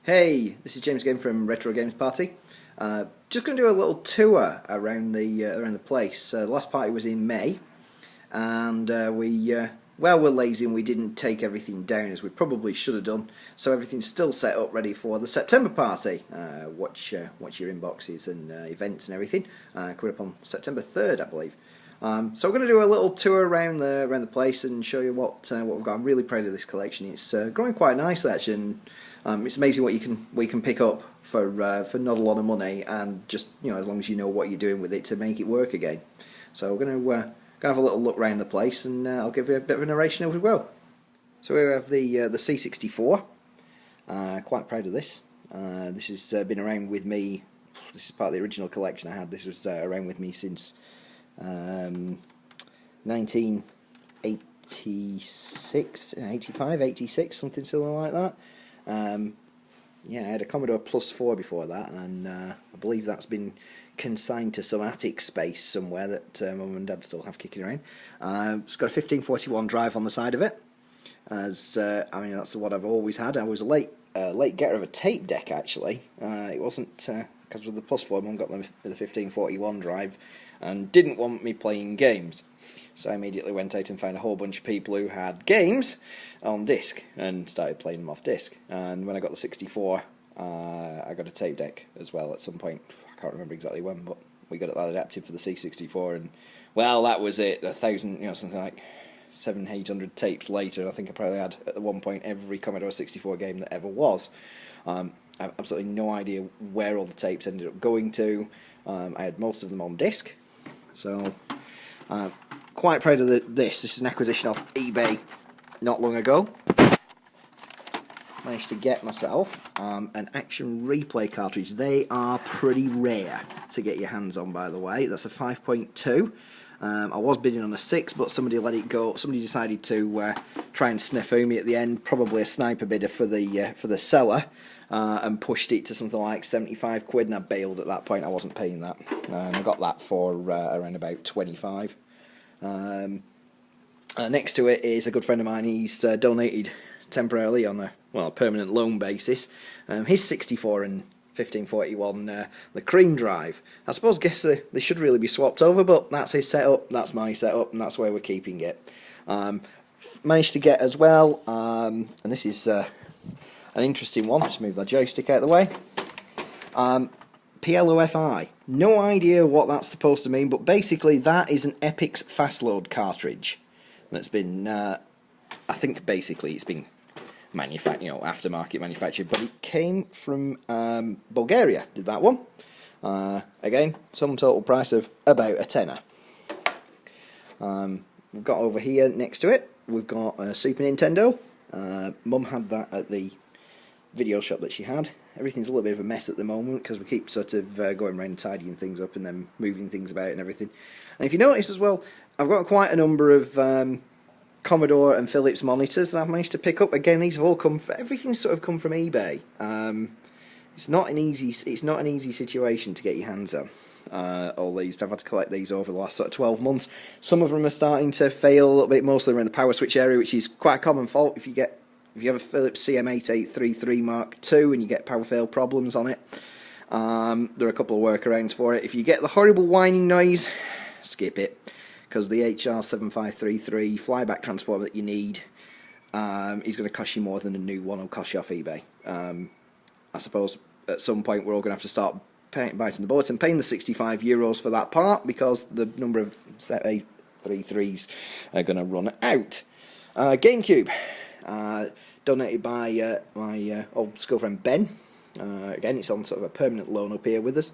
Hey, this is James again from Retro Games Party. Just going to do a little tour around the place. The last party was in May, and we're lazy and we didn't take everything down as we probably should have done. So everything's still set up ready for the September party. Watch your inboxes and events and everything. Coming up on September 3rd, I believe. So we're going to do a little tour around the place and show you what we've got. I'm really proud of this collection. It's growing quite nicely actually. And it's amazing what you can pick up for not a lot of money, and just as long as you know what you're doing with it to make it work again. So we're going to have a little look around the place, and I'll give you a bit of a narration as we go. So here we have the C64. Quite proud of this. This has been around with me. This is part of the original collection I had. This was around with me since 1986, 85, 86, something like that. Yeah, I had a Commodore Plus 4 before that, and I believe that's been consigned to some attic space somewhere that Mum and Dad still have kicking around. It's got a 1541 drive on the side of it, as that's what I've always had. I was a late getter of a tape deck actually. It wasn't because with the Plus 4, Mum got them with the 1541 drive and didn't want me playing games. So I immediately went out and found a whole bunch of people who had games on disc and started playing them off disc. And when I got the 64, I got a tape deck as well at some point. I can't remember exactly when, but we got that adapted for the C64, and well, that was it. 1,000, something like 700-800 tapes later. I think I probably had at one point every Commodore 64 game that ever was. I have absolutely no idea where all the tapes ended up going to. I had most of them on disc, so. Quite proud of this. This is an acquisition off eBay not long ago. Managed to get myself an Action Replay cartridge. They are pretty rare to get your hands on, by the way. That's a 5.2. I was bidding on a 6, but somebody let it go. Somebody decided to try and snifoo me at the end. Probably a sniper bidder for the seller, and pushed it to something like 75 quid, and I bailed at that point. I wasn't paying that. I got that for around about 25. Next to it is a good friend of mine. He's donated temporarily on a permanent loan basis his 64 and 1541 the cream drive. I guess they should really be swapped over, but that's his setup, that's my setup, and that's where we're keeping it. Managed to get as well, and this is an interesting one. Just move that joystick out of the way. PLOFI. No idea what that's supposed to mean, but basically that is an Epix Fastload cartridge that's been, I think basically it's been aftermarket manufactured, but it came from Bulgaria, did that one. Again, some total price of about a tenner. We've got over here next to it, we've got a Super Nintendo. Mum had that at the video shop that she had. Everything's a little bit of a mess at the moment because we keep sort of going around tidying things up and then moving things about and everything. And if you notice as well, I've got quite a number of Commodore and Philips monitors that I've managed to pick up. Again, these have all everything's sort of come from eBay. It's not an easy situation to get your hands on. All these, I've had to collect these over the last sort of 12 months. Some of them are starting to fail a little bit, mostly around the power switch area, which is quite a common fault if you have a Philips CM8833 Mark II and you get power fail problems on it. There are a couple of workarounds for it. If you get the horrible whining noise, skip it, because the HR7533 flyback transformer that you need is going to cost you more than a new one will cost you off eBay. I suppose at some point we're all going to have to start biting the bullet and paying the €65 for that part, because the number of 833s are going to run out. GameCube. Donated by my old school friend Ben. Again, it's on sort of a permanent loan up here with us.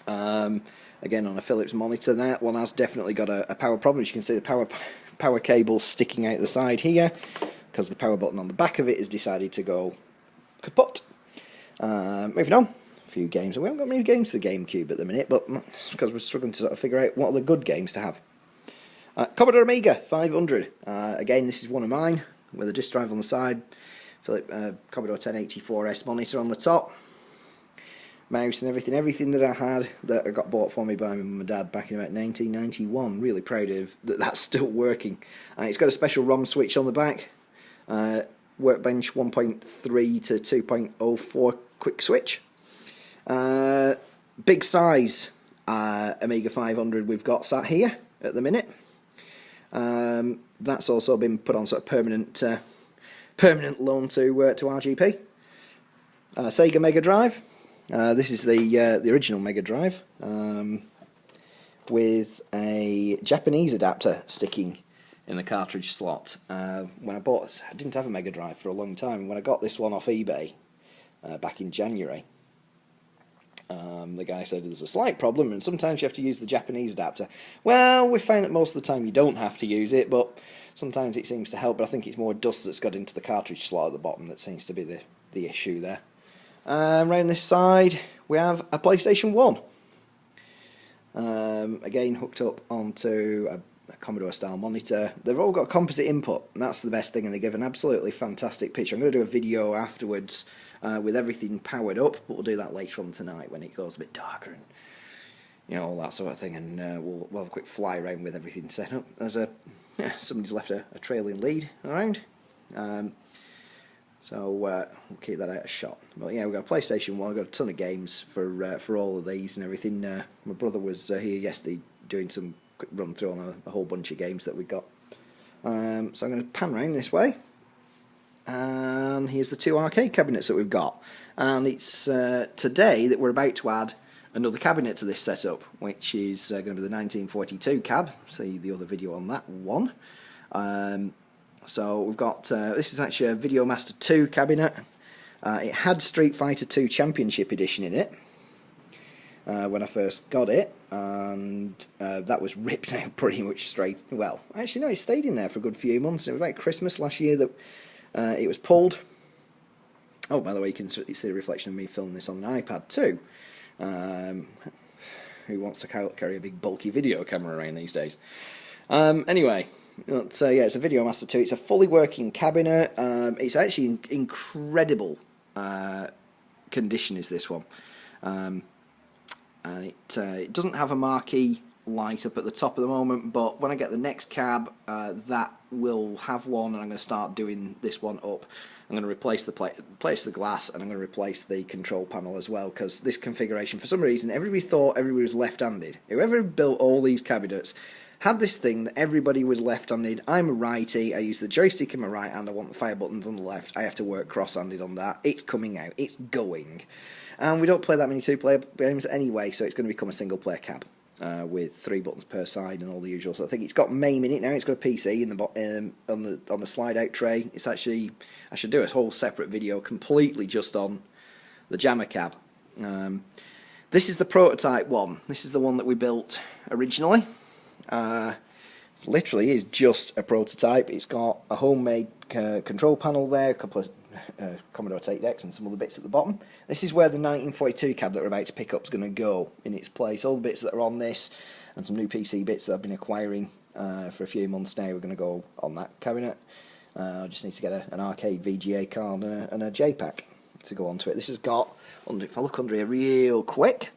Again, on a Philips monitor. That one has definitely got a power problem. As you can see, the power cable sticking out the side here, because the power button on the back of it has decided to go kaput. Moving on, a few games. We haven't got many games for the GameCube at the minute, but that's because we're struggling to sort of figure out what are the good games to have. Commodore Amiga 500. Again, this is one of mine, with a disk drive on the side, Commodore 1084S monitor on the top, mouse and everything that I had that I got bought for me by my mum and dad back in about 1991. Really proud of that's still working. It's got a special ROM switch on the back. Workbench 1.3 to 2.04 quick switch. Big size Amiga 500 we've got sat here at the minute. That's also been put on sort of permanent loan to RGP. Sega Mega Drive. This is the original Mega Drive with a Japanese adapter sticking in the cartridge slot. When I didn't have a Mega Drive for a long time. When I got this one off eBay back in January, the guy said there's a slight problem and sometimes you have to use the Japanese adapter. Well, we found that most of the time you don't have to use it, but sometimes it seems to help. But I think it's more dust that's got into the cartridge slot at the bottom that seems to be the issue there. Around this side we have a PlayStation 1. Again hooked up onto a Commodore style monitor. They've all got composite input, and that's the best thing, and they give an absolutely fantastic picture. I'm going to do a video afterwards with everything powered up, but we'll do that later on tonight when it goes a bit darker and all that sort of thing, and we'll have a quick fly around with everything set up. There's somebody's left a trailing lead around, so we'll keep that out of shot. But yeah, we've got a PlayStation 1, we've got a ton of games for all of these and everything. My brother was here yesterday doing some quick run through on a whole bunch of games that we got. So I'm going to pan around this way, and here's the two arcade cabinets that we've got. And it's today that we're about to add another cabinet to this setup, which is going to be the 1942 cab. See the other video on that one. So we've got this is actually a VideoMaster 2 cabinet. It had Street Fighter 2 Championship Edition in it when I first got it, and that was ripped out pretty much straight. Well, actually no, it stayed in there for a good few months. It was about Christmas last year that it was pulled. Oh, by the way, you can see the reflection of me filming this on an iPad too. Who wants to carry a big bulky video camera around these days? Anyway, so yeah, it's a VideoMaster 2. It's a fully working cabinet. It's actually in incredible condition is this one. And it doesn't have a marquee light up at the top at the moment, but when I get the next cab, that will have one, and I'm going to start doing this one up. I'm going to replace the glass, and I'm going to replace the control panel as well, because this configuration, for some reason, everybody thought everybody was left-handed. Whoever built all these cabinets had this thing that everybody was left-handed. I'm a righty, I use the joystick in my right hand, I want the fire buttons on the left, I have to work cross-handed on that. It's coming out, it's going. And we don't play that many two-player games anyway, so it's going to become a single-player cab with 3 buttons per side and all the usual. So I think it's got MAME in it now. It's got a PC in the on the slide-out tray. It's actually, I should do a whole separate video completely just on the Jammer cab. This is the prototype one. This is the one that we built originally. It literally is just a prototype. It's got a homemade control panel there, a couple of Commodore tape decks and some other bits at the bottom. This is where the 1942 cab that we're about to pick up is going to go in its place. All the bits that are on this and some new PC bits that I've been acquiring for a few months now are going to go on that cabinet. I just need to get an arcade VGA card and a JPAC to go onto it. This has got, if I look under here real quick,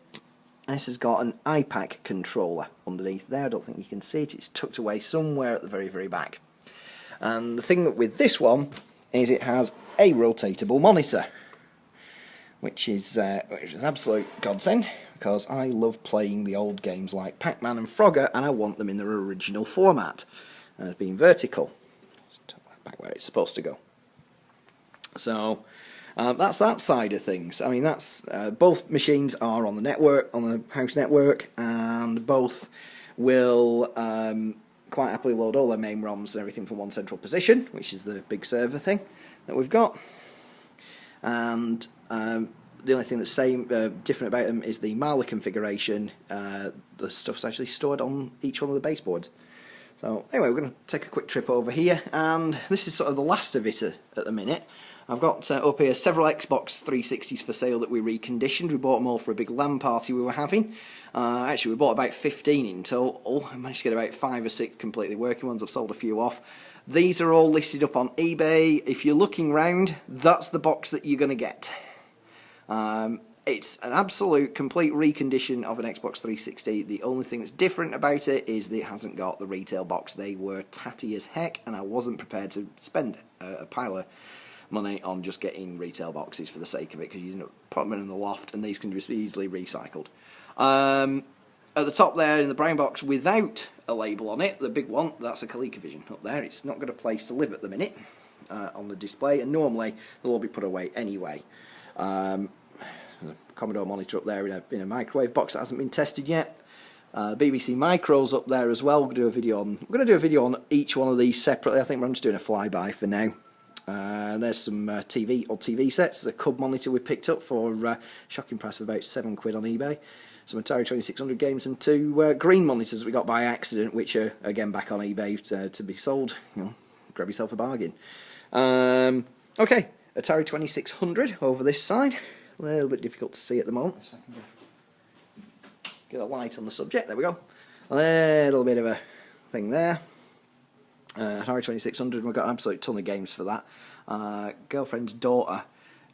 this has got an iPAC controller underneath there. I don't think you can see it. It's tucked away somewhere at the very, very back. And the thing with this one is it has a rotatable monitor, which is an absolute godsend, because I love playing the old games like Pac-Man and Frogger, and I want them in their original format, as being vertical. Back where it's supposed to go. So that's that side of things. I mean, that's both machines are on the network, on the house network, and both will quite happily load all their main ROMs and everything from one central position, which is the big server thing that we've got. And the only thing that's different about them is the Marley configuration. The stuff's actually stored on each one of the baseboards. So anyway, we're going to take a quick trip over here, and this is sort of the last of it at the minute. I've got up here several Xbox 360s for sale that we reconditioned. We bought them all for a big LAN party we were having. Actually, we bought about 15 in total. I managed to get about 5 or 6 completely working ones. I've sold a few off. These are all listed up on eBay. If you're looking round, that's the box that you're going to get. It's an absolute complete recondition of an Xbox 360. The only thing that's different about it is that it hasn't got the retail box. They were tatty as heck, and I wasn't prepared to spend a pile of money on just getting retail boxes for the sake of it, because you put them in the loft and these can just be easily recycled. At the top there in the brown box without a label on it, the big one, that's a ColecoVision up there. It's not got a place to live at the minute on the display, and normally they'll all be put away anyway. The Commodore monitor up there in a microwave box that hasn't been tested yet. BBC Micros up there as well. We're going to do a video on each one of these separately. I think we're just doing a flyby for now. There's some TV sets. The Cub monitor we picked up for a shocking price of about £7 on eBay. Some Atari 2600 games and 2 green monitors we got by accident, which are again back on eBay to be sold. Grab yourself a bargain. Okay, Atari 2600 over this side. A little bit difficult to see at the moment. So I can get a light on the subject. There we go. A little bit of a thing there. Atari 2600, we've got an absolute ton of games for that. Girlfriend's daughter,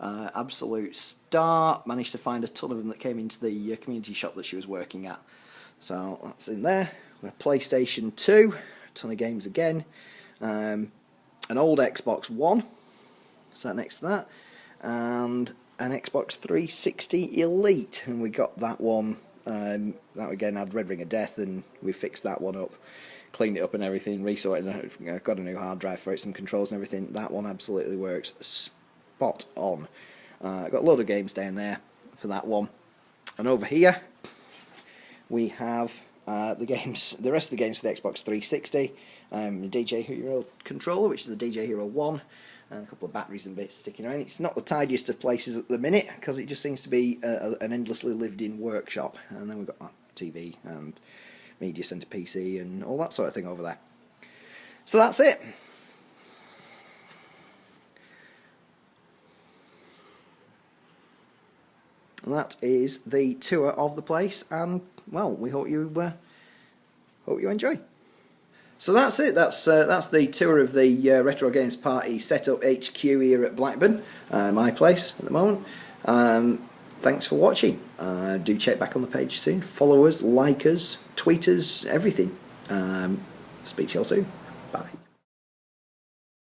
absolute star, managed to find a ton of them that came into the community shop that she was working at. So that's in there. We've got PlayStation 2, a ton of games again. An old Xbox One, sat next to that, and an Xbox 360 Elite, and we got that one. That again had Red Ring of Death, and we fixed that one up, cleaned it up and everything, resorted it, got a new hard drive for it, some controls and everything. That one absolutely works spot on. Got a load of games down there for that one, and over here we have the rest of the games for the Xbox 360. The DJ Hero controller, which is the DJ Hero 1, and a couple of batteries and bits sticking around. It's not the tidiest of places at the minute, because it just seems to be an endlessly lived-in workshop. And then we've got TV and Media Centre PC and all that sort of thing over there. So that's it. And that is the tour of the place, and well, we hope you enjoy. So that's it. That's the tour of the Retro Games Party Setup HQ here at Blackburn, my place at the moment. Thanks for watching. Do check back on the page soon. Follow us, like us, tweet us, everything. Speak to you all soon. Bye.